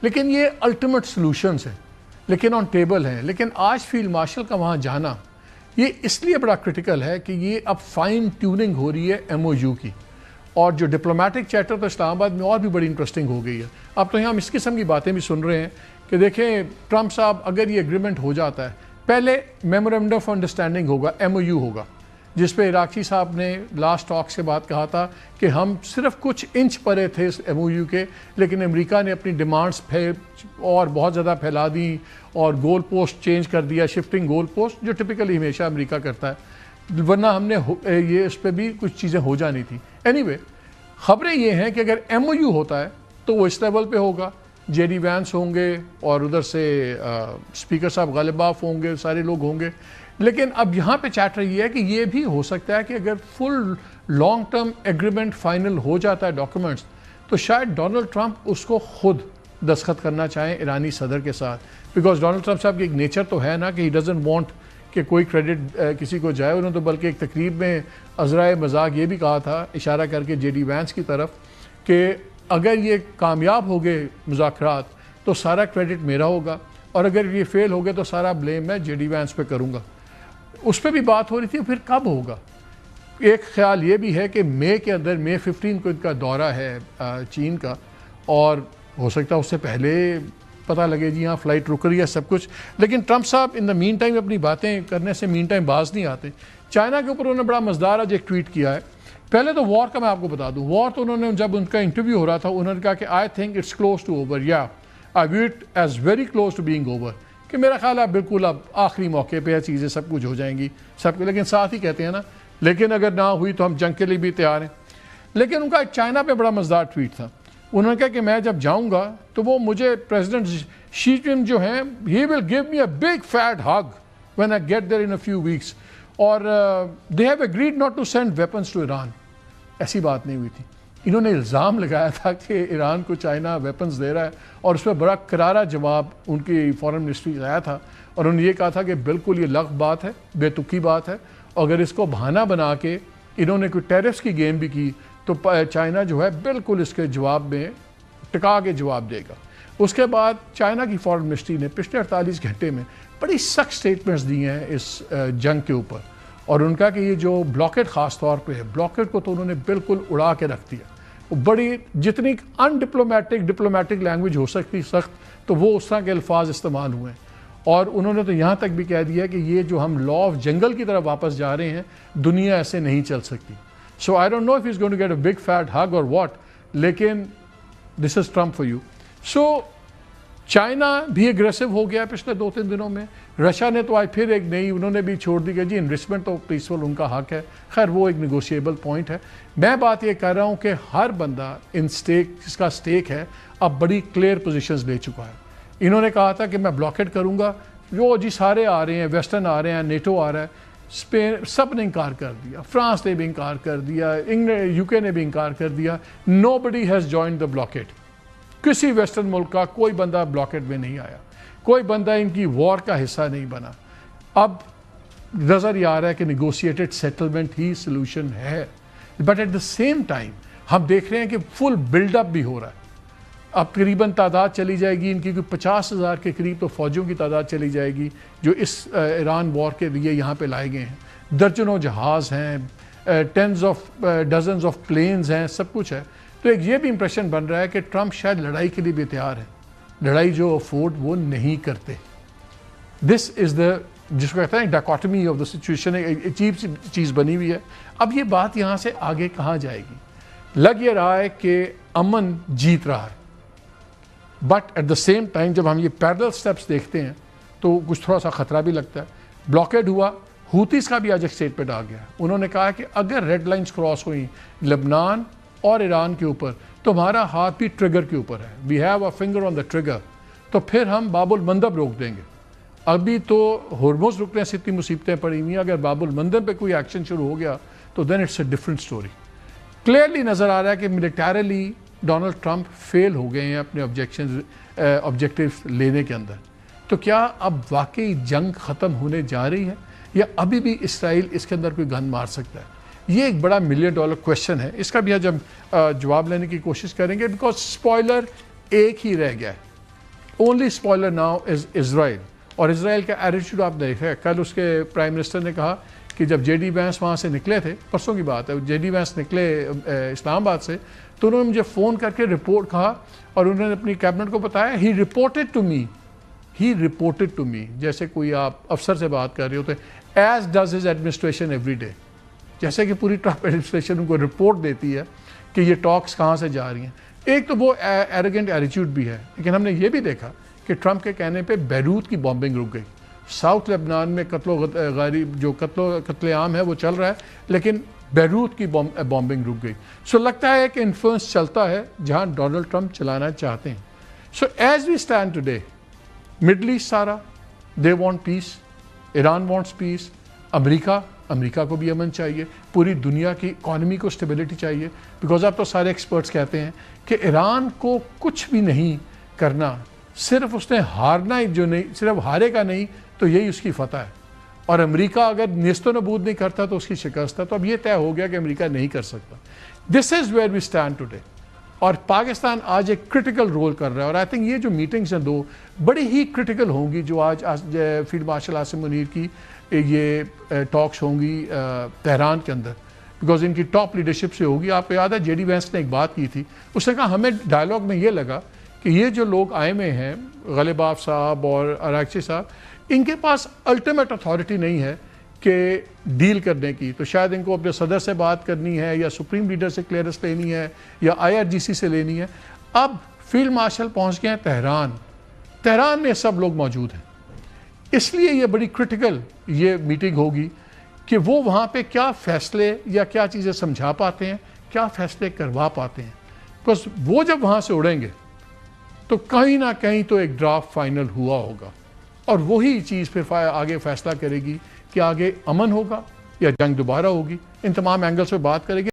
لیکن یہ ultimate solutions ہیں، لیکن آن ٹیبل ہیں. لیکن آج فیلڈ مارشل کا وہاں جانا یہ اس لیے بڑا کرٹیکل ہے کہ یہ اب فائن ٹیوننگ ہو رہی ہے ایم او یو کی، اور جو ڈپلومیٹک چیٹر تو اسلام آباد میں اور بھی بڑی انٹرسٹنگ ہو گئی ہے. اب تو یہاں ہم اس قسم کی باتیں بھی سن رہے ہیں کہ دیکھیں ٹرمپ صاحب اگر یہ اگریمنٹ ہو جاتا ہے، پہلے میمورنڈم آف انڈرسٹینڈنگ ہوگا، ایم او یو ہوگا، جس پہ عراقی صاحب نے لاسٹ ٹاکس کے بعد کہا تھا کہ ہم صرف کچھ انچ پرے تھے اس ایم او یو کے، لیکن امریکہ نے اپنی ڈیمانڈز اور بہت زیادہ پھیلا دیں اور گول پوسٹ چینج کر دیا، شفٹنگ گول پوسٹ، جو ٹپیکلی ہمیشہ امریکہ کرتا ہے، ورنہ ہم نے یہ اس پہ بھی کچھ چیزیں ہو جانی تھی. اینی وے خبریں یہ ہیں کہ اگر ایم او یو ہوتا ہے تو وہ اس لیول پہ ہوگا، جے ڈی وینس ہوں گے اور ادھر سے اسپیکر صاحب غالباف ہوں گے، سارے لوگ ہوں گے. لیکن اب یہاں پہ چیٹر یہ ہے کہ یہ بھی ہو سکتا ہے کہ اگر فل لانگ ٹرم ایگریمنٹ فائنل ہو جاتا ہے ڈاکومنٹس، تو شاید ڈونلڈ ٹرمپ اس کو خود دستخط کرنا چاہیں ایرانی صدر کے ساتھ، بیکاز ڈونلڈ ٹرمپ صاحب کی ایک نیچر تو ہے نا کہ ہی ڈزنٹ وانٹ کہ کوئی کریڈٹ کسی کو جائے. انہوں نے تو بلکہ ایک تقریب میں عذرائے مذاق یہ بھی کہا تھا، اشارہ کر کے جے ڈی وینس کی طرف، کہ اگر یہ کامیاب ہو گئے مذاکرات تو سارا کریڈٹ میرا ہوگا، اور اگر یہ فیل ہو گئے تو سارا بلیم میں جے ڈی وینس پہ کروں گا. اس پہ بھی بات ہو رہی تھی. پھر کب ہوگا؟ ایک خیال یہ بھی ہے کہ مئی کے اندر، مئی 15 کو ان کا دورہ ہے چین کا، اور ہو سکتا ہے اس سے پہلے پتہ لگے جی ہاں فلائٹ رک رہی ہے سب کچھ. لیکن ٹرمپ صاحب ان دا مین ٹائم اپنی باتیں کرنے سے مین ٹائم باز نہیں آتے. چائنا کے اوپر انہوں نے بڑا مزدار آج ایک ٹویٹ کیا ہے. پہلے تو وار کا میں آپ کو بتا دوں، وار تو انہوں نے جب ان کا انٹرویو ہو رہا تھا انہوں نے کہا کہ I think it's close to over, یا I view it as very close to being over, کہ میرا خیال ہے بالکل اب آخری موقع پہ چیزیں سب کچھ ہو جائیں گی سب کو. لیکن ساتھ ہی کہتے ہیں نا، لیکن اگر نہ ہوئی تو ہم جنگ کے لیے بھی تیار ہیں. لیکن ان کا چائنا پہ بڑا مزدار ٹویٹ تھا. انہوں نے کہا کہ میں جب جاؤں گا تو وہ مجھے پریزیڈنٹ شی جن جو ہیں he will give me a big fat hug when I get there in a few weeks, اور they have agreed not to send weapons to Iran. ایسی بات نہیں ہوئی تھی. انہوں نے الزام لگایا تھا کہ ایران کو چائنا ویپنز دے رہا ہے، اور اس پہ بڑا کرارا جواب ان کی فارن منسٹری سے آیا تھا، اور انہوں نے یہ کہا تھا کہ بالکل یہ لغو بات ہے، بے تکی بات ہے، اور اگر اس کو بہانہ بنا کے انہوں نے کوئی ٹیرفس کی گیم بھی کی تو چائنا جو ہے بالکل اس کے جواب میں ٹکا کے جواب دے گا. اس کے بعد چائنا کی فارن منسٹری نے پچھلے 48 گھنٹے میں بڑی سخت سٹیٹمنٹس دی ہیں اس جنگ کے اوپر، اور ان کا کہ یہ جو بلاکٹ خاص طور پہ ہے، بلاکٹ کو تو انہوں نے بالکل اڑا کے رکھ دیا. بڑی جتنی ان ڈپلومیٹک لینگویج ہو سکتی سخت، تو وہ اس طرح کے الفاظ استعمال ہوئے ہیں. اور انہوں نے تو یہاں تک بھی کہہ دیا کہ یہ جو ہم لا آف جنگل کی طرف واپس جا رہے ہیں، دنیا ایسے نہیں چل سکتی. So I don't know if he is going to get a big fat hug or what, لیکن this is Trump for you. So China بھی اگریسو ہو گیا پچھلے 2-3 دنوں میں. رشیا نے تو آج پھر ایک نئی انہوں نے بھی چھوڑ دی کہ جی انویسٹمنٹ تو پیسفل ان کا حق ہے. خیر وہ ایک نیگوشیبل پوائنٹ ہے. میں بات یہ کر رہا ہوں کہ ہر بندہ ان سٹیک جس کا سٹیک ہے اب بڑی کلیئر پوزیشنز لے چکا ہے. انہوں نے کہا تھا کہ میں بلاکٹ کروں گا، جو جی سارے آ رہے ہیں، ویسٹرن آ رہے ہیں، نیٹو آ رہا ہے، اسپین سب نے انکار کر دیا، فرانس نے بھی انکار کر دیا، انگلینڈ یو کے نے بھی انکار کر دیا. نو بڈی ہیز جوائنڈ دا بلاکٹ. کسی ویسٹرن ملک کا کوئی بندہ بلاکٹ میں نہیں آیا، کوئی بندہ ان کی وار کا حصہ نہیں بنا. اب نظر یہ آ رہا ہے کہ نیگوشیٹڈ سیٹلمنٹ ہی سلوشن ہے، but at the same time ہم دیکھ رہے ہیں کہ فل بلڈ اپ بھی ہو رہا ہے. اب قریباً تعداد چلی جائے گی ان کی 50,000 کے قریب تو فوجیوں کی تعداد چلی جائے گی جو اس ایران وار کے لیے یہاں پہ لائے گئے ہیں. درجنوں جہاز ہیں، ڈزنز آف پلینز ہیں، سب کچھ ہے. تو ایک یہ بھی امپریشن بن رہا ہے کہ ٹرمپ شاید لڑائی کے لیے بھی تیار ہے، لڑائی جو افورڈ وہ نہیں کرتے. دس از دا جس کو کہتے ہیں ڈاکوٹمی آف دا سچویشن، ایک عجیب سی چیز بنی ہوئی ہے. اب یہ بات یہاں سے آگے کہاں جائے گی؟ لگ یہ رہا ہے کہ امن جیت رہا ہے، but at the same time جب ہم یہ پیرلل سٹیپس دیکھتے ہیں تو کچھ تھوڑا سا خطرہ بھی لگتا ہے. بلاکیڈ ہوا، ہوتیز کا بھی آج ایک اسٹیٹمنٹ آ گیا. انہوں نے کہا کہ اگر ریڈ لائنز کراس ہوئیں لبنان اور ایران کے اوپر تو ہمارا ہاتھ بھی ٹریگر کے اوپر ہے، we have a finger on the trigger, تو پھر ہم باب المندب روک دیں گے. ابھی تو ہرمز رکنے سے اتنی مصیبتیں پڑی ہوئی ہیں، اگر باب المندب پہ کوئی ایکشن شروع ہو گیا تو then it's a different story. Clearly نظر آ رہا ہے کہ ملیٹریلی ڈونلڈ ٹرمپ فیل ہو گئے ہیں اپنے آبجیکٹیوز لینے کے اندر. تو کیا اب واقعی جنگ ختم ہونے جا رہی ہے یا ابھی بھی اسرائیل اس کے اندر کوئی گن مار سکتا ہے؟ یہ ایک بڑا $1 ملین کویشچن ہے. اس کا بھی آج ہم جواب لینے کی کوشش کریں گے، بیکاز اسپوائلر ایک ہی رہ گیا ہے. اونلی اسپوائلر ناؤ از اسرائیل. اور اسرائیل کا ایٹیٹیوڈ آپ دیکھیں, کل اس کے پرائم منسٹر نے کہا کہ جب جے ڈی وینس وہاں سے نکلے تھے, پرسوں کی بات ہے, جے ڈی وینس نکلے اسلام آباد سے, تو انہوں نے مجھے فون کر کے رپورٹ کہا اور انہوں نے اپنی کیبنٹ کو بتایا, ہی رپورٹڈ ٹو می, جیسے کوئی آپ افسر سے بات کر رہے ہوتے, as does his administration every day, جیسے کہ پوری ٹرمپ ایڈمنسٹریشن ان کو رپورٹ دیتی ہے کہ یہ ٹاکس کہاں سے جا رہی ہیں. ایک تو وہ ایروگنٹ ایٹیٹیوڈ بھی ہے, لیکن ہم نے یہ بھی دیکھا کہ ٹرمپ کے کہنے پہ بیروت کی بامبنگ رک گئی. ساؤتھ لبنان میں قتل عام ہے وہ چل رہا ہے, لیکن بیروت کی بامبنگ رک گئی. سو لگتا ہے کہ انفلوئنس چلتا ہے جہاں ڈونلڈ ٹرمپ چلانا چاہتے ہیں. So as we stand today, Middle East سارا they want peace, Iran wants peace, امریکہ کو بھی امن چاہیے, پوری دنیا کی اکانومی کو اسٹیبلٹی چاہیے, بیکاز اب تو سارے ایکسپرٹس کہتے ہیں کہ ایران کو کچھ بھی نہیں کرنا, صرف اس نے ہارنا ہی, جو نہیں صرف ہارے گا نہیں تو یہی اس کی فتح ہے, اور امریکہ اگر نیست و نبود نہیں کرتا تو اس کی شکست ہے. تو اب یہ طے ہو گیا کہ امریکہ نہیں کر سکتا. This is where we stand today. اور پاکستان آج ایک کرٹیکل رول کر رہا ہے, اور آئی تھنک یہ جو میٹنگز ہیں دو بڑی ہی کرٹیکل ہوں گی, جو آج فیلڈ مارشل عاصم منیر کی یہ ٹاکس ہوں گی تہران کے اندر, بیکاز ان کی ٹاپ لیڈرشپ سے ہوگی. آپ کو یاد ہے جے ڈی وینس نے ایک بات کی تھی, اس نے کہا ہمیں ڈائلاگ میں یہ لگا کہ یہ جو لوگ آئے ہوئے ہیں, غالباف صاحب اور اراغچی صاحب, ان کے پاس الٹیمیٹ اتھارٹی نہیں ہے کہ ڈیل کرنے کی, تو شاید ان کو اپنے صدر سے بات کرنی ہے, یا سپریم لیڈر سے کلیئرنس لینی ہے, یا IRGC سے لینی ہے. اب فیلڈ مارشل پہنچ گئے ہیں تہران میں سب لوگ موجود ہیں, اس لیے یہ بڑی کرٹیکل یہ میٹنگ ہوگی کہ وہ وہاں پہ کیا فیصلے یا کیا چیزیں سمجھا پاتے ہیں, کیا فیصلے کروا پاتے ہیں. بس وہ جب وہاں سے اڑیں گے تو کہیں نہ کہیں تو ایک ڈرافٹ فائنل ہوا ہوگا, اور وہی چیز پھر آگے فیصلہ کرے گی کہ آگے امن ہوگا یا جنگ دوبارہ ہوگی. ان تمام اینگل سے بات کرے گی.